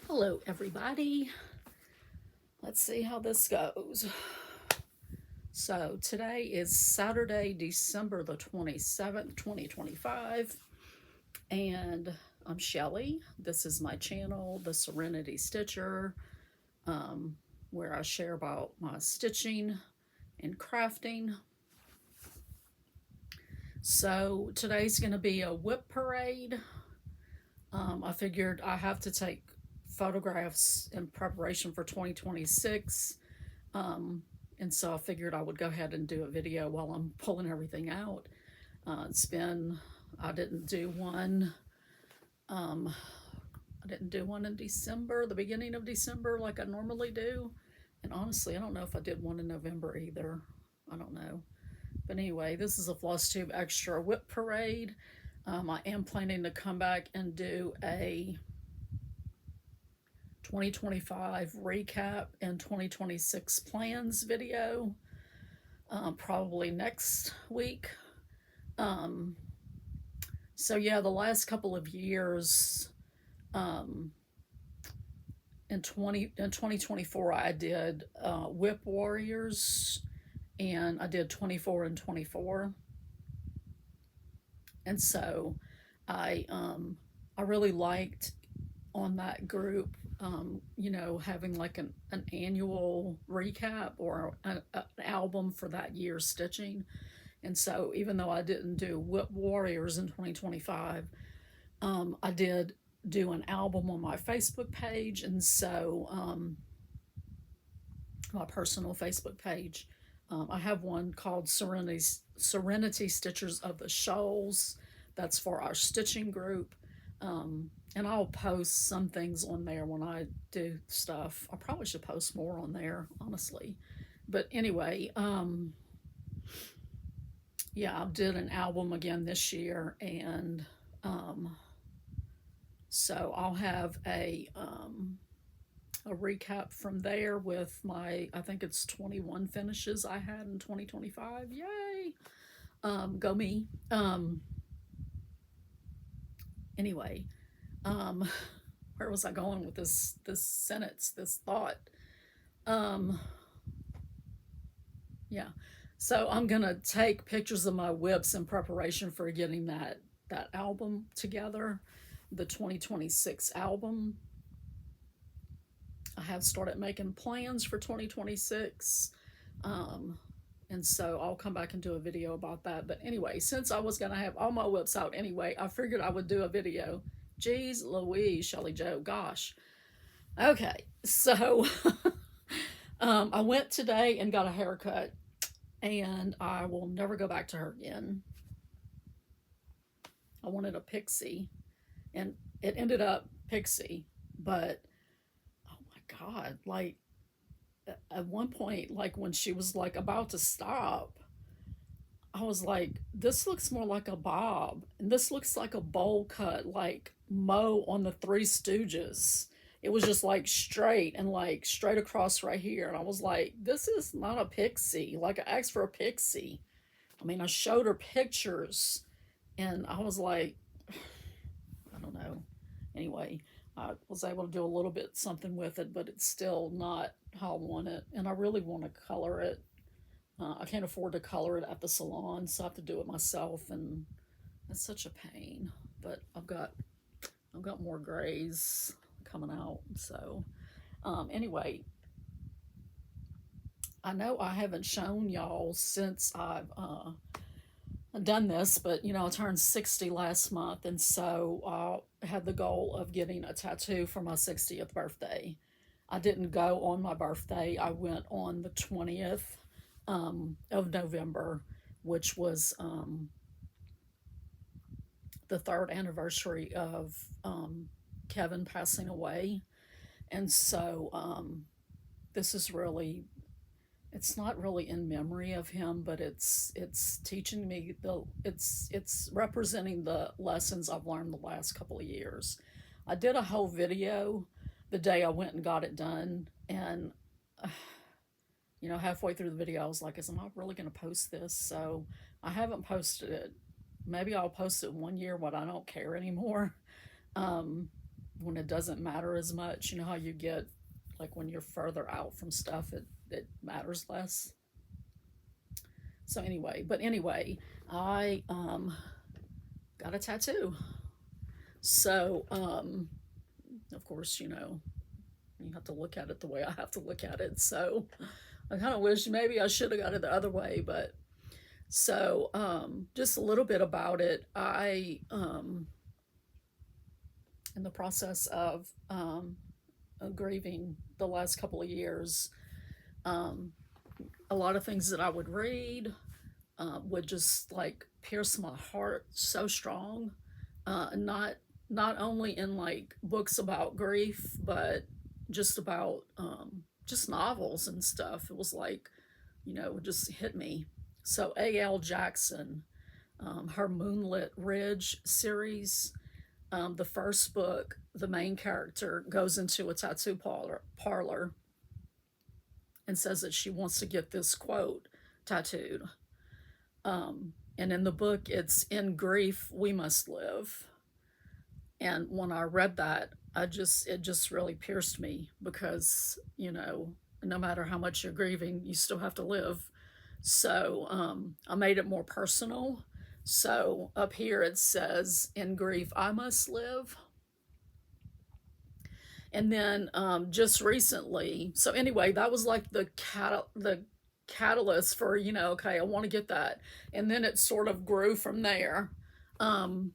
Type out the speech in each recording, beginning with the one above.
Hello, everybody. Let's see how this goes. So, today is Saturday, December the 27th, 2025, and I'm Shelly. This is my channel, The Serenity Stitcher, where I share about my stitching and crafting. So, today's going to be a WIP parade. I figured I have to take photographs in preparation for 2026. And so I figured I would go ahead and do a video while I'm pulling everything out. I didn't do one. I didn't do one in December, the beginning of December, like I normally do. And honestly, I don't know if I did one in November either. I don't know. But anyway, this is a Floss Tube Extra WIP Parade. I am planning to come back and do a 2025 recap and 2026 plans video, probably next week. So yeah, the last couple of years, in 2024 I did WIP Warriors, and I did 24 and 24. And so I really liked on that group, having like an annual recap or an album for that year's stitching. And so even though I didn't do WIP Warriors in 2025, I did do an album on my Facebook page. And so my personal Facebook page, I have one called Serenity Stitchers of the Shoals. That's for our stitching group. And I'll post some things on there when I do stuff. I probably should post more on there, honestly. But anyway, yeah, I did an album again this year, and so I'll have a recap from there with my, I think it's 21 finishes I had in 2025. Yay! Go me. Anyway, where was I going with this sentence, this thought? Yeah. So I'm gonna take pictures of my WIPs in preparation for getting that album together, the 2026 album. I have started making plans for 2026. And so I'll come back and do a video about that. But anyway, since I was going to have all my WIPs out anyway, I figured I would do a video. Jeez Louise, Shelly Joe, gosh. Okay, so I went today and got a haircut, and I will never go back to her again. I wanted a pixie, and it ended up pixie, but oh my God, like, at one point, like when she was like about to stop, I was like, this looks more like a bob, and this looks like a bowl cut, like Mo on the Three Stooges. It was just like straight and like straight across right here, and I was like, this is not a pixie. Like, I asked for a pixie. I mean, I showed her pictures, and I was like, I don't know. Anyway, I was able to do a little bit something with it, but it's still not how I want it, and I really want to color it. I can't afford to color it at the salon, so I have to do it myself, and it's such a pain. But I've got more grays coming out. So anyway, I know I haven't shown y'all since I've done this, but I turned 60 last month, and so I had the goal of getting a tattoo for my 60th birthday. I didn't go on my birthday. I went on the 20th of November, which was the third anniversary of Kevin passing away. And so this is really, it's not really in memory of him, but it's teaching me it's representing the lessons I've learned the last couple of years. I did a whole video the day I went and got it done, and halfway through the video I was like, am I really going to post this? So I haven't posted it. Maybe I'll post it one year when I don't care anymore. when it doesn't matter as much. You know how you get, like, when you're further out from stuff, it matters less. So anyway, I got a tattoo. So of course, you have to look at it the way I have to look at it. So I kind of wish maybe I should have got it the other way, but so just a little bit about it. I in the process of grieving the last couple of years, um, a lot of things that I would read would just like pierce my heart so strong. Not only in like books about grief, but just about just novels and stuff. It was like, it would just hit me. So A.L. Jackson, her Moonlit Ridge series, the first book, the main character goes into a tattoo parlor and says that she wants to get this quote tattooed. And in the book, it's "In grief we must live." And when I read that, it just really pierced me because, no matter how much you're grieving, you still have to live. So I made it more personal. So up here it says, "In grief I must live." And then just recently, so anyway, that was like the catalyst for, okay, I want to get that. And then it sort of grew from there. Um,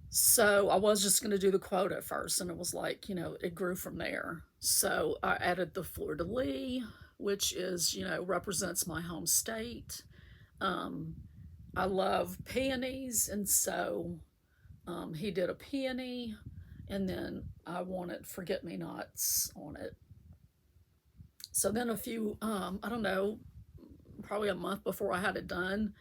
so I was just going to do the quote at first, and it was like, it grew from there. So I added the fleur de lis, which is, represents my home state. Um, I love peonies, and so he did a peony, and then I wanted forget me nots on it. So then I don't know, probably a month before I had it done,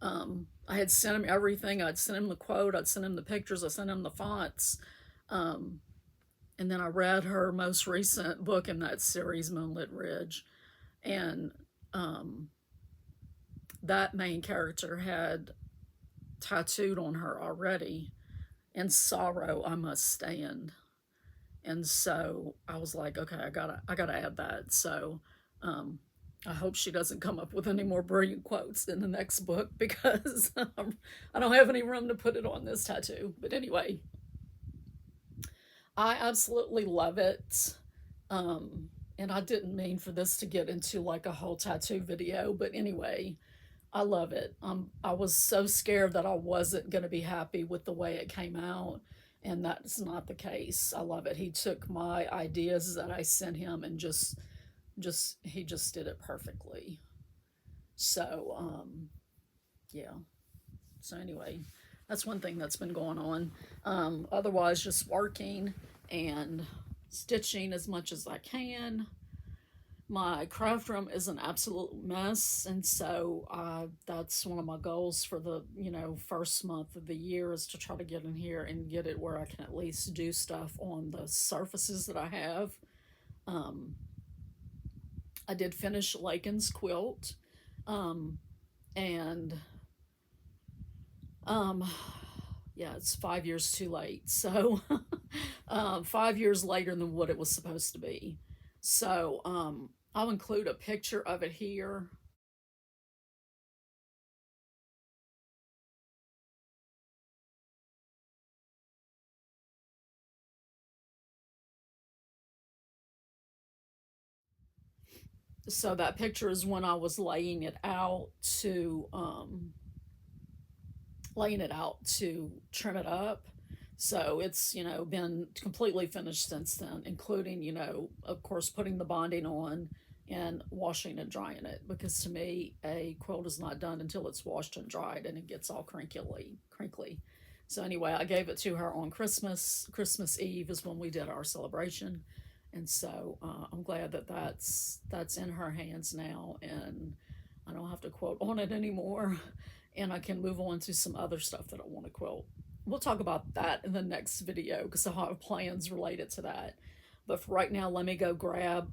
I had sent him everything. I'd sent him the quote, I'd sent him the pictures, I sent him the fonts. Um, and then I read her most recent book in that series, Moonlit Ridge. And that main character had tattooed on her already, "In sorrow I must stand." And so I was like, okay, I gotta add that. So I hope she doesn't come up with any more brilliant quotes in the next book because I don't have any room to put it on this tattoo. But anyway, I absolutely love it. And I didn't mean for this to get into like a whole tattoo video, but anyway, I love it. I was so scared that I wasn't going to be happy with the way it came out, and that's not the case. I love it. He took my ideas that I sent him and just he just did it perfectly. So yeah. So anyway, that's one thing that's been going on. Otherwise, just working and stitching as much as I can. My craft room is an absolute mess, and so that's one of my goals for the first month of the year is to try to get in here and get it where I can at least do stuff on the surfaces that I have. Um, I did finish Lakin's quilt, um, and um, yeah, it's 5 years too late. So 5 years later than what it was supposed to be. So I'll include a picture of it here. So that picture is when I was laying it out to trim it up. So it's, been completely finished since then, including, of course, putting the bonding on and washing and drying it. Because to me, a quilt is not done until it's washed and dried and it gets all crinkly. So anyway, I gave it to her on Christmas. Christmas Eve is when we did our celebration. And so I'm glad that that's in her hands now, and I don't have to quote on it anymore, and I can move on to some other stuff that I want to quote. We'll talk about that in the next video because I have plans related to that. But for right now, let me go grab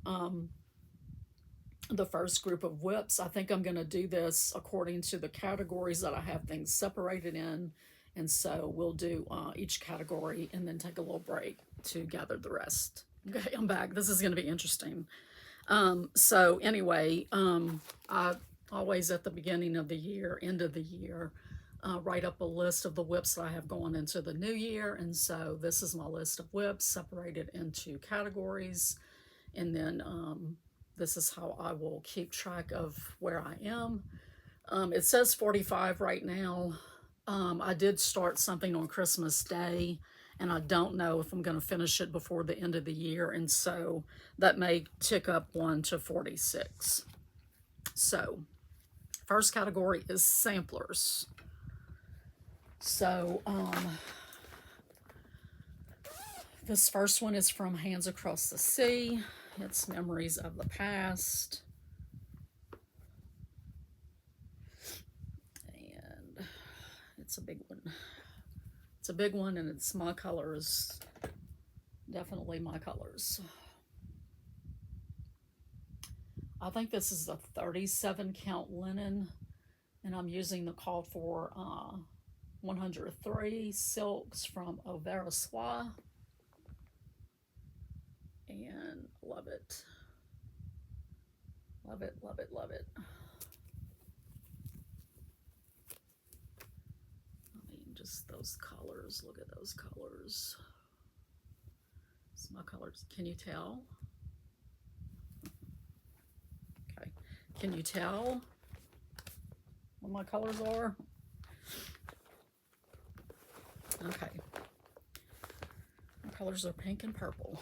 the first group of WIPs. I think I'm going to do this according to the categories that I have things separated in And so we'll do each category and then take a little break to gather the rest. Okay, I'm back. This is going to be interesting. So anyway, I always at the beginning of the year, end of the year, write up a list of the WIPs that I have going into the new year. And so this is my list of WIPs separated into categories. And then this is how I will keep track of where I am. It says 45 right now. I did start something on Christmas Day, and I don't know if I'm going to finish it before the end of the year, and so that may tick up one to 46. So, first category is samplers. So, this first one is from Hands Across the Sea. It's Memories of the Past. And it's a big one. It's a big one, and it's my colors. Definitely my colors. I think this is a 37 count linen, and I'm using the call for 103 silks from Overa Soie. And love it. Love it, love it, love it. I mean, just those colors. Look at those colors. It's my colors. Can you tell? Okay. Can you tell what my colors are? Okay. My colors are pink and purple.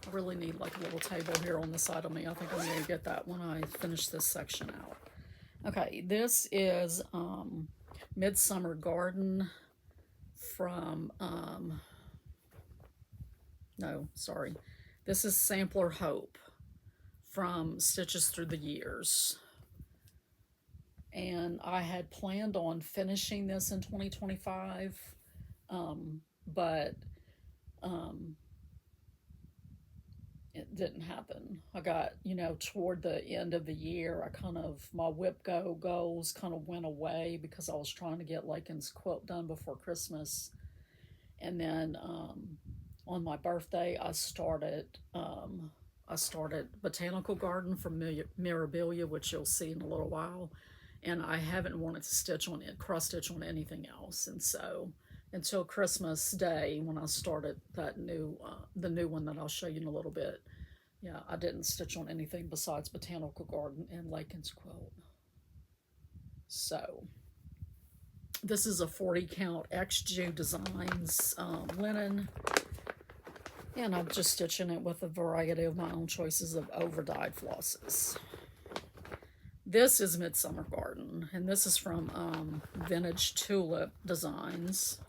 I really need like a little table here on the side of me. I think I'm going to get that when I finish this section out. Okay, this is Midsummer Garden from, no, sorry. This is Sampler Hope from Stitches Through the Years. And I had planned on finishing this in 2025, but it didn't happen. I got, toward the end of the year, my WIP goals kind of went away because I was trying to get Lakin's quilt done before Christmas. And then on my birthday, I started Botanical Garden from Mirabilia, which you'll see in a little while. And I haven't wanted to stitch on it, cross stitch on anything else. And so until Christmas Day, when I started that the new one that I'll show you in a little bit, yeah, I didn't stitch on anything besides Botanical Garden and Lakin's quilt. So this is a 40 count XG Designs linen, and I'm just stitching it with a variety of my own choices of over-dyed flosses. This is Midsummer Garden, and this is from Vintage Tulip Designs.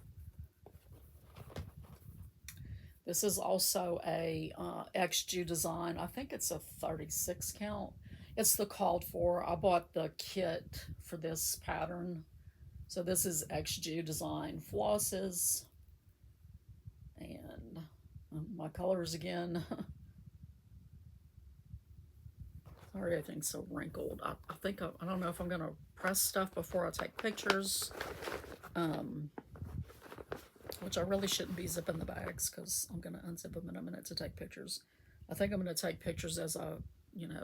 This is also a XG design. I think it's a 36 count. It's the called for. I bought the kit for this pattern. So this is XG design flosses. And my colors again. Sorry, everything's so wrinkled. I don't know if I'm going to press stuff before I take pictures. Which I really shouldn't be zipping the bags because I'm going to unzip them in a minute to take pictures. I think I'm going to take pictures as I,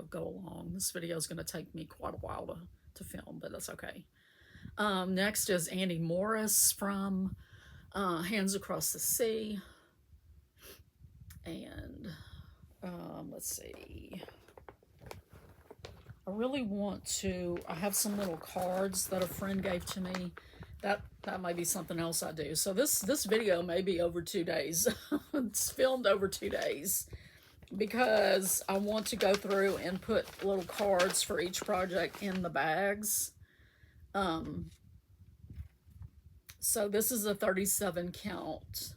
go along. This video is going to take me quite a while to film, but that's okay. Next is Annie Morris from Hands Across the Sea. And let's see. I have some little cards that a friend gave to me. That might be something else I do. So this video may be over 2 days. It's filmed over 2 days because I want to go through and put little cards for each project in the bags. So this is a 37 count.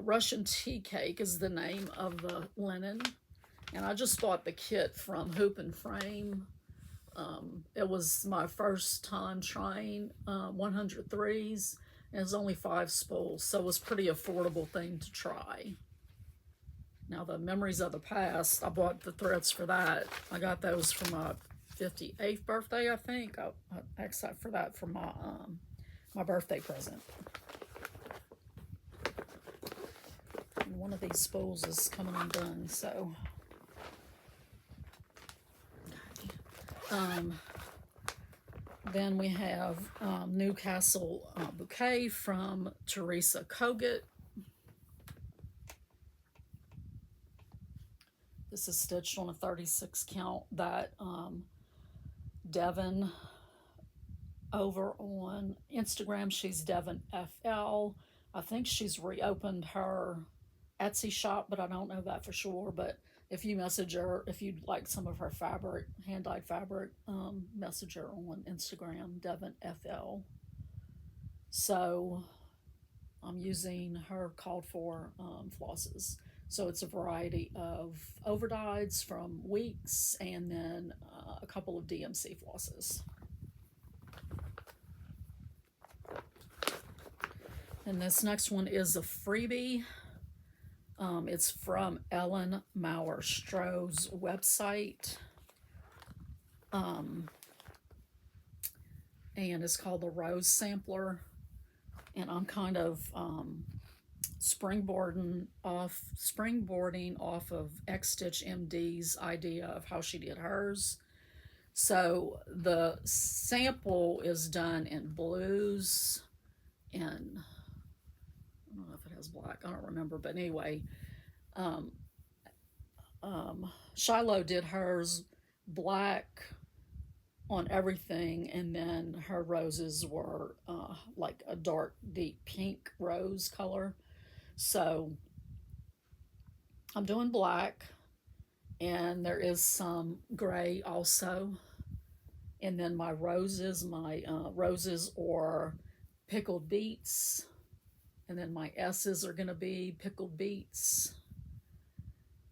Russian Tea Cake is the name of the linen. And I just bought the kit from Hoop and Frame. It was my first time trying 103s, and it's only 5 spools, so it was a pretty affordable thing to try. Now the Memories of the Past, I bought the threads for that. I got those from a 58th birthday, I think. I except for that for my birthday present. And one of these spools is coming undone, so. Then we have Newcastle Bouquet from Teresa Kogut. This is stitched on a 36 count that Devon over on Instagram. She's Devon FL. I think she's reopened her Etsy shop, but I don't know that for sure. But if you message her, if you'd like some of her fabric, hand-dyed fabric, message her on Instagram, Devon FL. So I'm using her called for flosses. So it's a variety of overdyes from Weeks and then a couple of DMC flosses. And this next one is a freebie. It's from Ellen Mauer Stroh's website. And it's called the Rose Sampler. And I'm kind of springboarding off of X Stitch MD's idea of how she did hers. So the sample is done in blues and I don't know if it has black, I don't remember, but anyway, Shiloh did hers black on everything, and then her roses were like a dark, deep pink rose color. So I'm doing black, and there is some gray also. And then my roses are pickled beets. And then my S's are going to be pickled beets.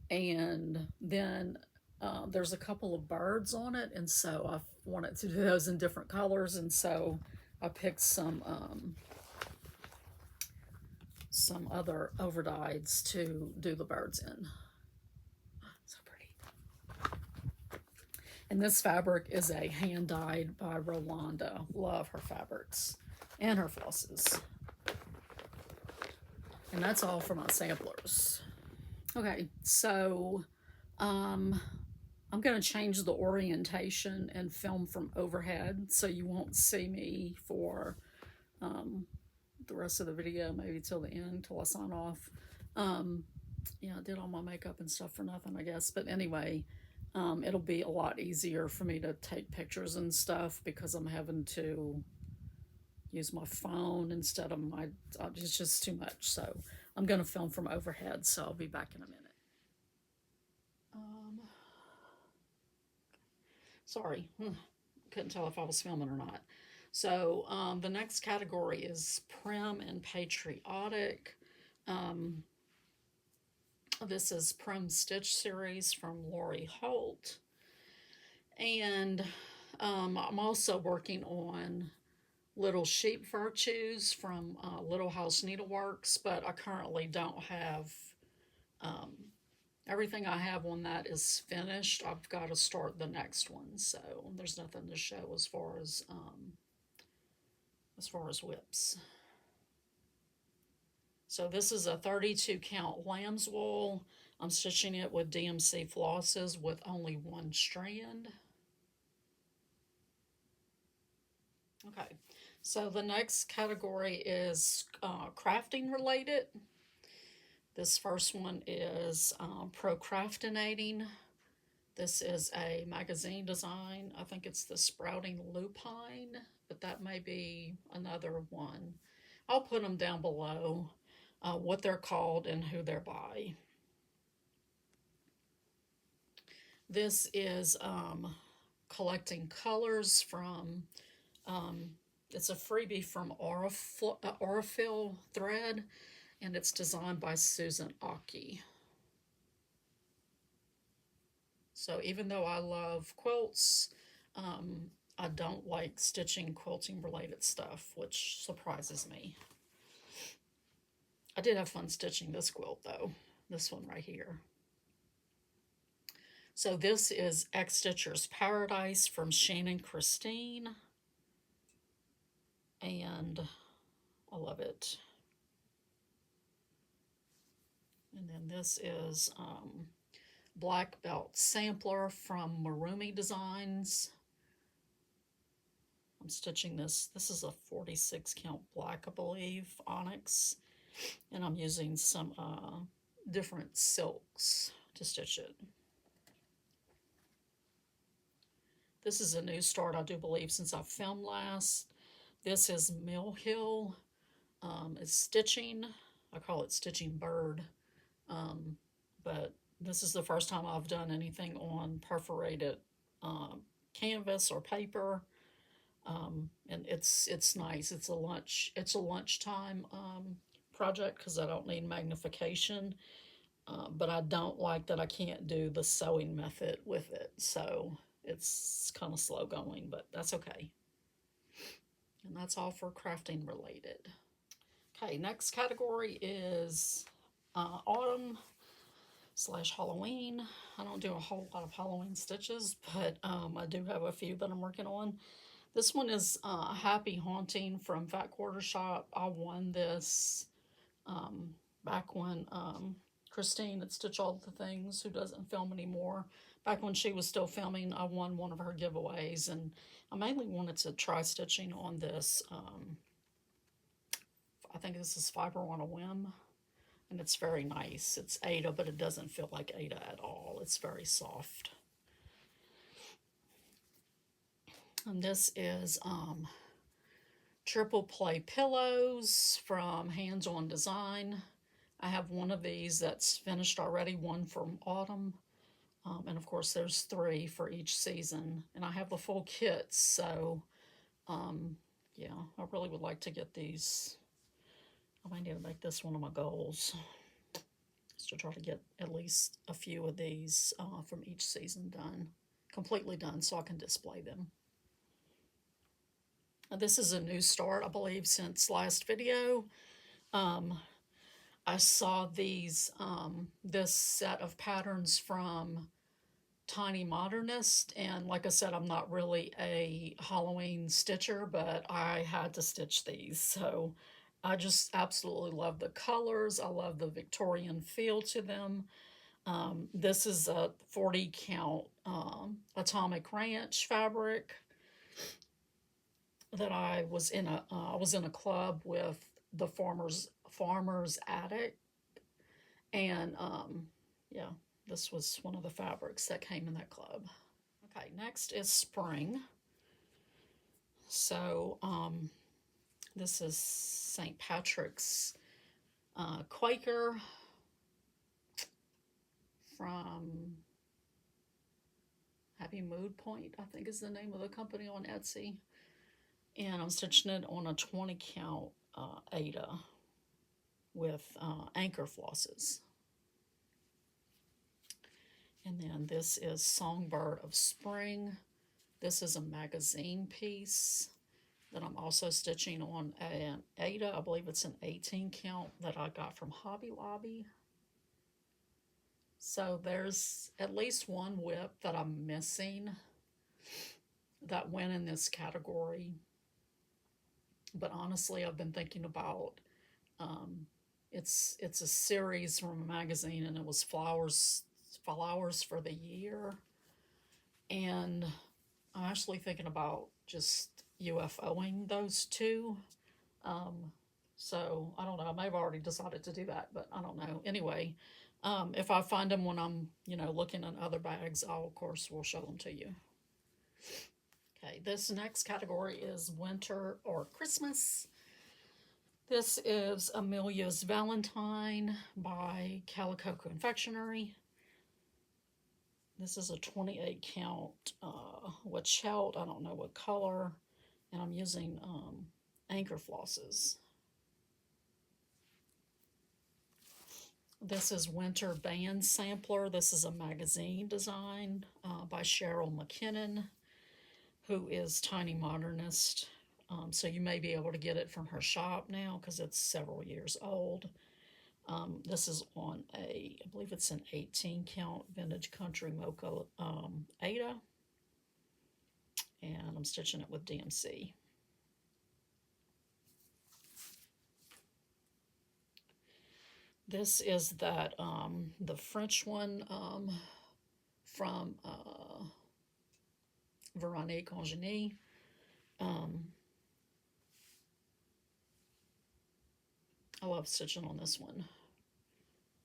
And then there's a couple of birds on it, and so I wanted to do those in different colors, and so I picked some other overdyes to do the birds in. So pretty. And this fabric is a hand dyed by Rolanda. Love her fabrics and her flosses. And that's all for my samplers. Okay, so I'm going to change the orientation and film from overhead, so you won't see me for the rest of the video, maybe till the end, till I sign off. Yeah, I did all my makeup and stuff for nothing, I guess. But anyway, it'll be a lot easier for me to take pictures and stuff because I'm having to use my phone instead of my, it's just too much. So I'm going to film from overhead, so I'll be back in a minute. Sorry, couldn't tell if I was filming or not. So the next category is Prim and Patriotic. This is Prim Stitch Series from Lori Holt. And I'm also working on Little Sheep Virtues from Little House Needleworks, but I currently don't have everything I have on that is finished. I've got to start the next one, so there's nothing to show as far as WIPs. So this is a 32 count lamb's wool. I'm stitching it with DMC flosses with only one strand. Okay, so the next category is crafting related. This first one is Procrastinating. This is a magazine design. I think it's the Sprouting Lupine, but that may be another one. I'll put them down below, what they're called and who they're by. This is collecting colors from, it's a freebie from Aurifil Thread, and it's designed by Susan Aki. So even though I love quilts, I don't like stitching quilting related stuff, which surprises me. I did have fun stitching this quilt though, this one right here. So this is X Stitcher's Paradise from Shannon Christine, and I love it. And then this is Black Belt Sampler from Marumi Designs. I'm stitching this. This is a 46 count black, I believe, onyx. And I'm using some different silks to stitch it. This is a new start, I do believe, since I filmed last. This is Mill Hill. It's stitching. I call it Stitching Bird. But this is the first time I've done anything on perforated canvas or paper. And it's nice. It's a lunchtime project because I don't need magnification. But I don't like that I can't do the sewing method with it. So it's kind of slow going, but that's okay. And that's all for crafting related. Okay, next category is autumn / Halloween. I don't do a whole lot of Halloween stitches, but I do have a few that I'm working on. This one is Happy Haunting from Fat Quarter Shop. I won this back when Christine at Stitch All the Things, who doesn't film anymore, back when she was still filming, I won one of her giveaways, and I mainly wanted to try stitching on this. I think this is Fiber on a Whim, and it's very nice. It's Ada, but it doesn't feel like Ada at all. It's very soft. And this is Triple Play Pillows from Hands On Design. I have one of these that's finished already, one from autumn. And of course there's 3 for each season. And I have the full kit, so yeah, I really would like to get these. I might need to make this one of my goals, is to try to get at least a few of these from each season done, completely done, so I can display them. Now, this is a new start, I believe, since last video. I saw these, this set of patterns from Tiny Modernist, and like I said, I'm not really a Halloween stitcher, but I had to stitch these, so I just absolutely love the colors. I love the Victorian feel to them. This is a 40 count Atomic Ranch fabric that I was in a club with the Farmer's Attic, and yeah, this was one of the fabrics that came in that club. Okay, next is spring. So this is St. Patrick's Quaker from Happy Mood Point, I think is the name of the company on Etsy. And I'm stitching it on a 20 count Ada with anchor flosses. And then this is Songbird of Spring. This is a magazine piece that I'm also stitching on an Ada. I believe it's an 18 count that I got from Hobby Lobby. So there's at least one WIP that I'm missing that went in this category. But honestly, I've been thinking about, it's a series from a magazine, and it was Flowers for the Year. And I'm actually thinking about just UFOing those two. So I don't know, I may have already decided to do that, but I don't know. Anyway, if I find them when I'm, looking in other bags, I'll, of course, will show them to you. Okay, this next category is winter or Christmas. This is Amelia's Valentine by Calico Confectionery. This is a 28 count Wachelt, I don't know what color, and I'm using anchor flosses. This is Winter Band Sampler. This is a magazine design by Cheryl McKinnon, who is Tiny Modernist. So you may be able to get it from her shop now because it's several years old. This is on I believe it's an 18 count vintage country mocha Ada, and I'm stitching it with DMC. This is that the French one from Veronique Angeny. I love stitching on this one.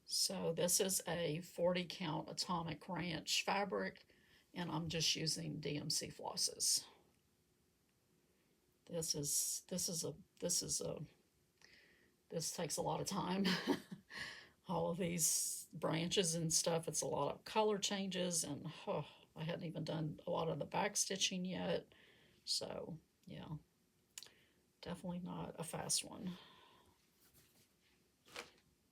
So this is a 40 count Atomic Ranch fabric, and I'm just using DMC flosses. This takes a lot of time. All of these branches and stuff, it's a lot of color changes, and I hadn't even done a lot of the back stitching yet. So yeah, definitely not a fast one.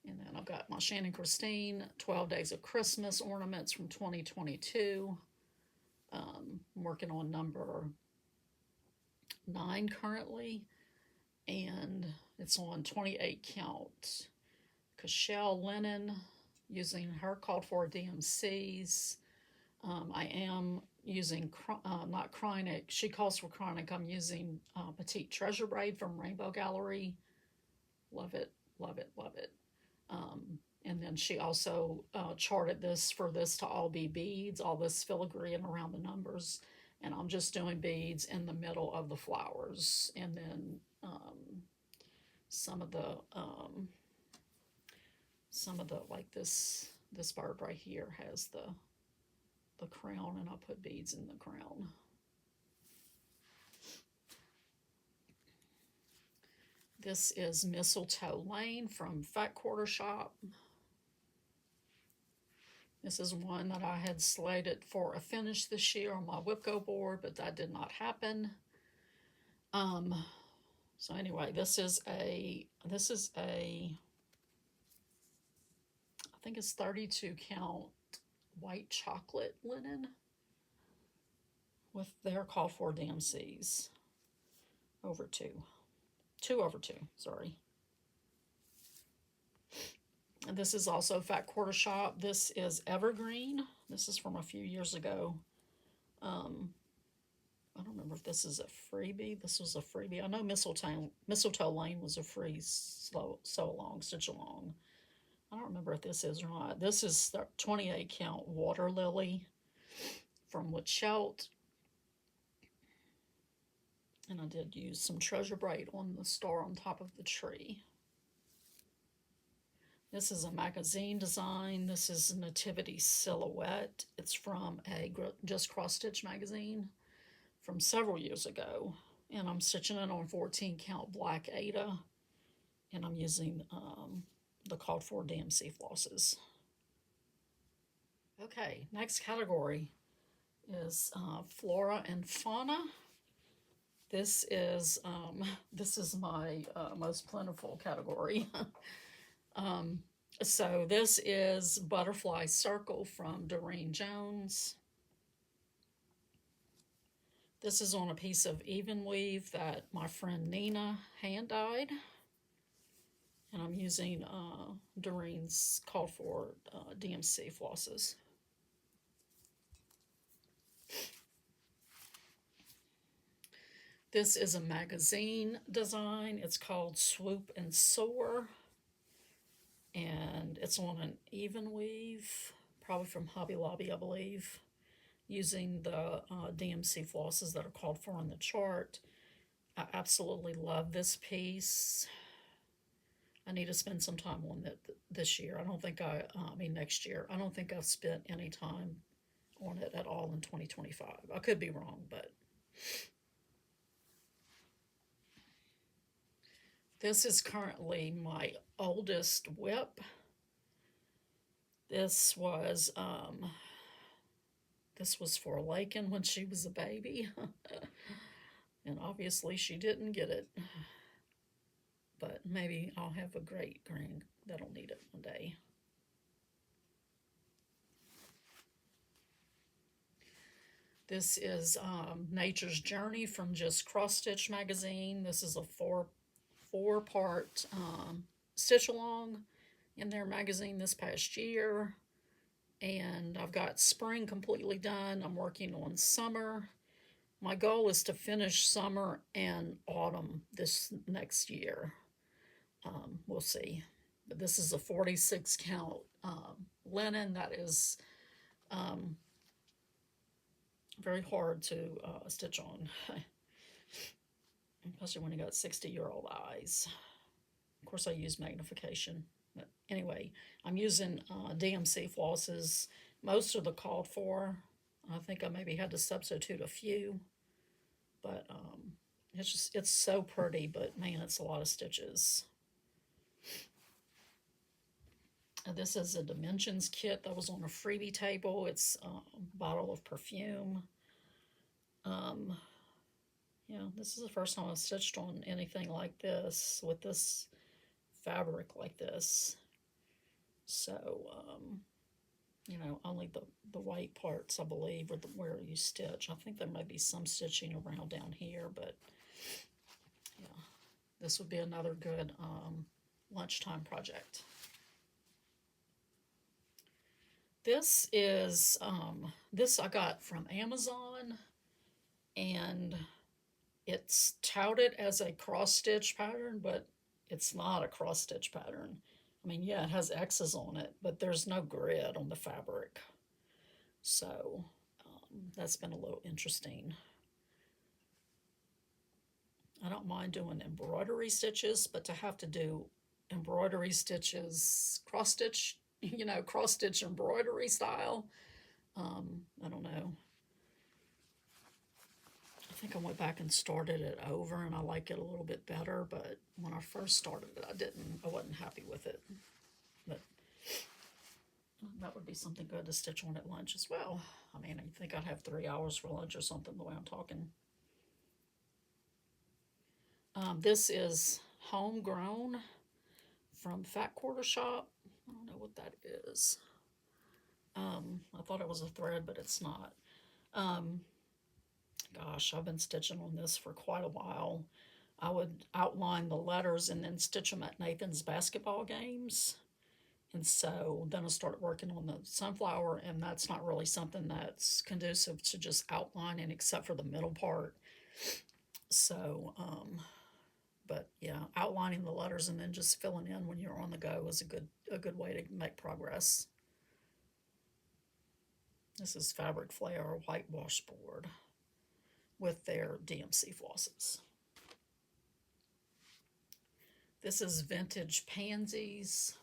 And then I've got my Shannon Christine 12 Days of Christmas ornaments from 2022. I'm working on number 9 currently, and it's on 28 count Cashel linen, using her called for DMCs. I am using not Krynic. She calls for Krynic. I'm using Petite Treasure Braid from Rainbow Gallery. Love it, love it, love it. And then she also charted this to all be beads, all this filigree and around the numbers. And I'm just doing beads in the middle of the flowers. And then some of the like this bird right here has the crown, and I'll put beads in the crown. This is Mistletoe Lane from Fat Quarter Shop. This is one that I had slated for a finish this year on my WIP board, but that did not happen. So anyway, this is a I think it's 32 count white chocolate linen with their call for DMCs over 2 over 2, sorry. And this is also Fat Quarter Shop. This is Evergreen. This is from a few years ago. I don't remember if this is a freebie. This was a freebie. I know Mistletoe Lane was a free sew along, stitch along. I don't remember if this is or not. This is the 28 count Water Lily from Witchelt. And I did use some treasure braid on the star on top of the tree. This is a magazine design. This is a Nativity Silhouette. It's from a Just Cross Stitch magazine from several years ago. And I'm stitching it on 14 count black Ada. And I'm using the called for DMC flosses. Okay, next category is Flora and Fauna. This is my most plentiful category. So this is Butterfly Circle from Doreen Jones. This is on a piece of even weave that my friend Nina hand dyed. And I'm using Doreen's called for DMC flosses. This is a magazine design. It's called Swoop and Soar. And it's on an even weave, probably from Hobby Lobby, I believe, using the DMC flosses that are called for on the chart. I absolutely love this piece. I need to spend some time on it this year. I mean next year. I don't think I've spent any time on it at all in 2025. I could be wrong, but this is currently my oldest WIP. This was for Lakin when she was a baby. And obviously she didn't get it. But maybe I'll have a great grand that'll need it one day. This is Nature's Journey from Just Cross Stitch magazine. This is a four-part stitch along, in their magazine this past year. And I've got spring completely done. I'm working on summer. My goal is to finish summer and autumn this next year. We'll see. But this is a 46 count linen that is um, very hard to stitch on, especially when you got 60-year-old eyes. Of course, I use magnification. But anyway, I'm using DMC flosses. Most of the called for. I think I maybe had to substitute a few. But it's so pretty, but man, it's a lot of stitches. This is a dimensions kit that was on a freebie table. It's a bottle of perfume. Yeah, this is the first time I've stitched on anything like this with this fabric like this. So, only the white parts, I believe, are where you stitch. I think there may be some stitching around down here, but yeah, this would be another good lunchtime project. This is, this I got from Amazon, and it's touted as a cross stitch pattern, but it's not a cross stitch pattern. I mean, yeah, it has X's on it, but there's no grid on the fabric. So that's been a little interesting. I don't mind doing embroidery stitches, but to have to do embroidery stitches, cross stitch, cross stitch embroidery style, I don't know. I think I went back and started it over, and I like it a little bit better, but when I first started it, I wasn't happy with it. But that would be something good to stitch on at lunch as well. I mean, I think I'd have 3 hours for lunch or something the way I'm talking. This is homegrown from Fat Quarter Shop. I don't know what that is. I thought it was a thread, but it's not. Gosh, I've been stitching on this for quite a while. I would outline the letters and then stitch them at Nathan's basketball games. And so then I started working on the sunflower, and that's not really something that's conducive to just outlining except for the middle part. So, but yeah, outlining the letters and then just filling in when you're on the go is a good way to make progress. This is Fabric Flare whitewash board with their DMC flosses. This is Vintage Pansies.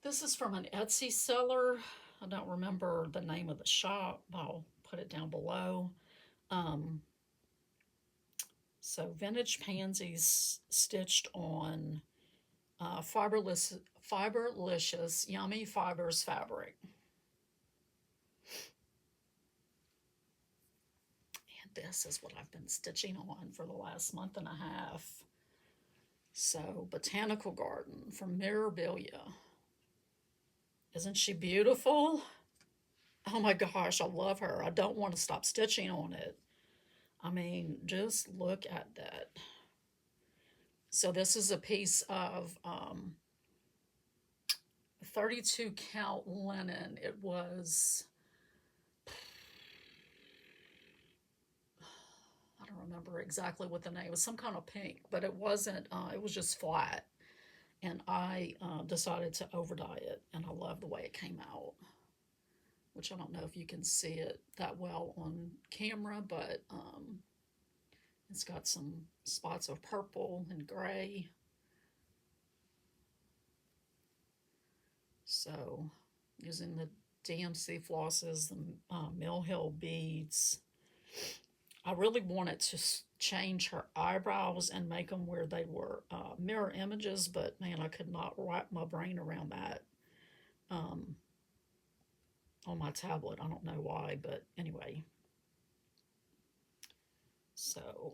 This is from an Etsy seller. I don't remember the name of the shop. I'll put it down below. So Vintage Pansies stitched on Fiberlicious Yummy Fibers fabric. And this is what I've been stitching on for the last month and a half. So Botanical Garden from Mirabilia. Isn't she beautiful? Oh my gosh, I love her. I don't want to stop stitching on it. I mean, just look at that. So this is a piece of 32 count linen. It was, I don't remember exactly what the name, it was some kind of pink, but it wasn't, it was just flat. And I decided to over dye it, and I love the way it came out, which I don't know if you can see it that well on camera, but it's got some spots of purple and gray. So using the DMC flosses, the Mill Hill beads. I really wanted to change her eyebrows and make them where they were mirror images, but man, I could not wrap my brain around that on my tablet. I don't know why, but anyway. So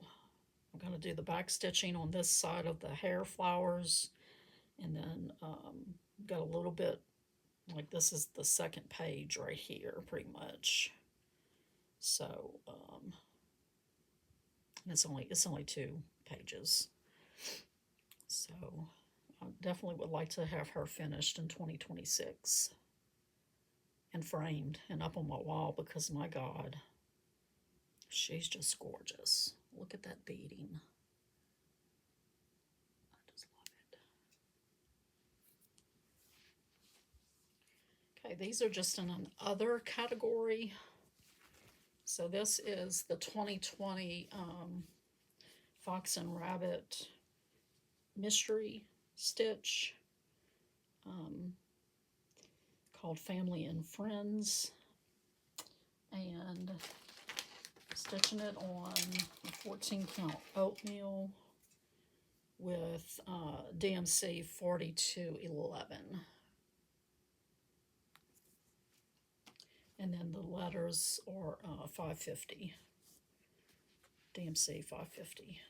I'm going to do the back stitching on this side of the hair flowers, and then got a little bit, like this is the second page right here, pretty much. So it's only 2 pages. So I definitely would like to have her finished in 2026 and framed and up on my wall because, my God, she's just gorgeous. Look at that beading. I just love it. Okay, these are just in an other category. So this is the 2020 Fox and Rabbit mystery stitch, called Family and Friends, and stitching it on a 14 count oatmeal with DMC 4211. And then the letters are 550, DMC 550.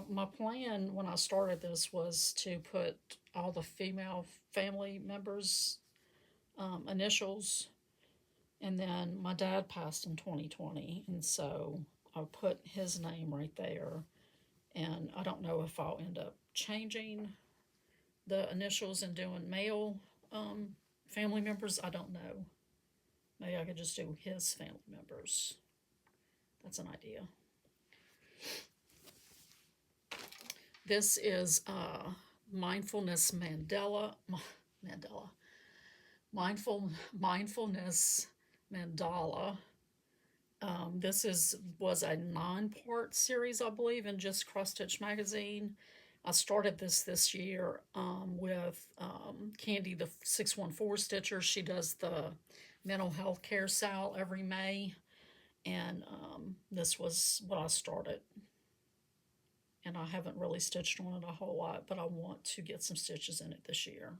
My plan when I started this was to put all the female family members' initials, and then my dad passed in 2020, and so I put his name right there. And I don't know if I'll end up changing the initials and doing male family members. I don't know. Maybe I could just do his family members. That's an idea. This is mindfulness mindfulness mandala. This was a 9-part series, I believe, in just Cross Stitch magazine. I started this year with Candy, the 614 stitcher. She does the mental health care sale every May, and this was what I started. And I haven't really stitched on it a whole lot, but I want to get some stitches in it this year.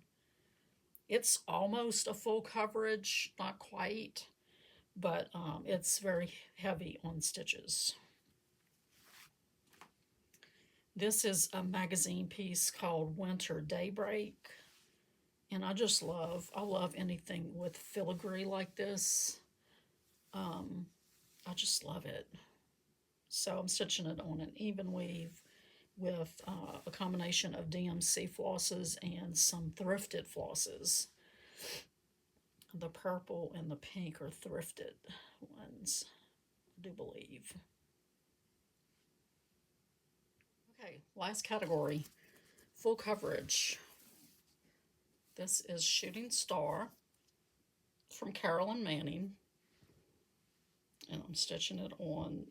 It's almost a full coverage, not quite, but it's very heavy on stitches. This is a magazine piece called Winter Daybreak, and I love anything with filigree like this. I just love it. So I'm stitching it on an even weave with a combination of DMC flosses and some thrifted flosses. The purple and the pink are thrifted ones, I do believe. Okay, last category, full coverage. This is Shooting Star from Carolyn Manning, and I'm stitching it on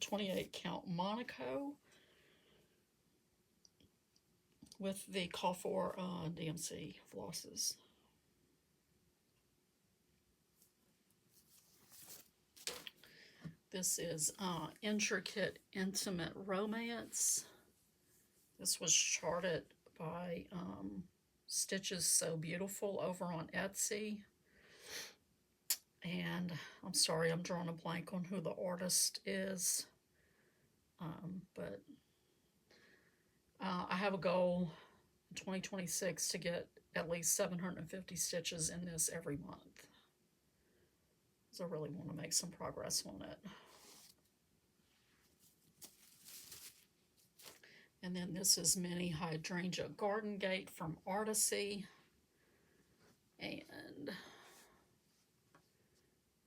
28 count Monaco with the Call-For DMC flosses. This is Intricate Intimate Romance. This was charted by Stitches So Beautiful over on Etsy. And I'm sorry, I'm drawing a blank on who the artist is. But I have a goal in 2026 to get at least 750 stitches in this every month. So I really want to make some progress on it. And then this is Mini Hydrangea Garden Gate from Artisy. And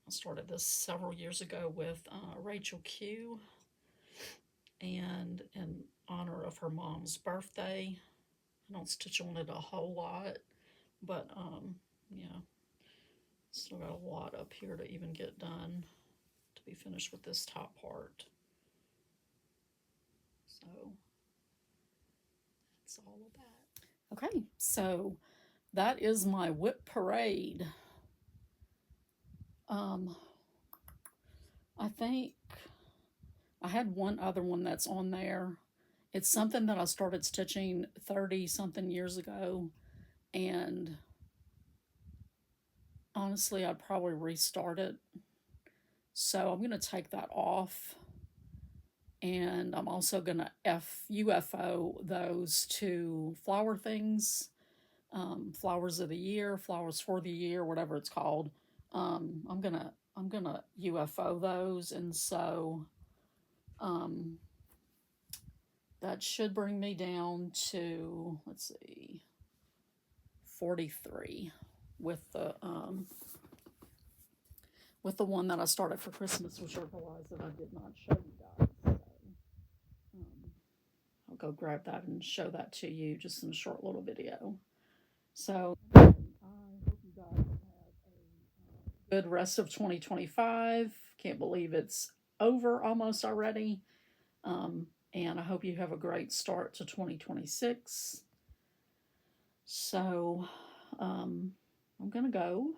I started this several years ago with Rachel Q. And in honor of her mom's birthday, I don't stitch on it a whole lot, but yeah, still got a lot up here to even get done to be finished with this top part. So that's all of that. Okay, so that is my WIP parade. I think I had one other one that's on there. It's something that I started stitching 30-something years ago, and honestly, I'd probably restart it. So I'm going to take that off, and I'm also going to UFO those to flower things, flowers of the year, flowers for the year, whatever it's called. I'm gonna UFO those, and so Um, that should bring me down to, let's see, 43 with the one that I started for Christmas, which I realized that I did not show you guys. So, um, I'll go grab that and show that to you just in a short little video. So I hope you guys have a good rest of 2025. Can't believe it's over almost already. And I hope you have a great start to 2026. So I'm going to go,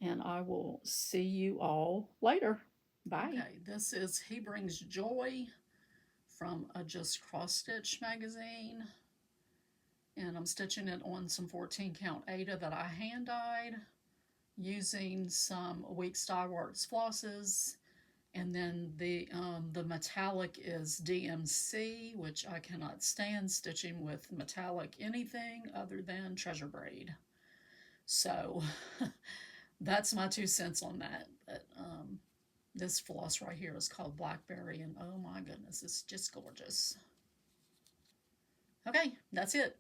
and I will see you all later. Bye. Okay, this is He Brings Joy from a Just Cross Stitch magazine. And I'm stitching it on some 14 count Aida that I hand dyed using some Week Style Works flosses. And then the metallic is DMC, which I cannot stand stitching with metallic anything other than treasure braid. So that's my 2 cents on that. But this floss right here is called Blackberry, and oh my goodness, it's just gorgeous. Okay, that's it.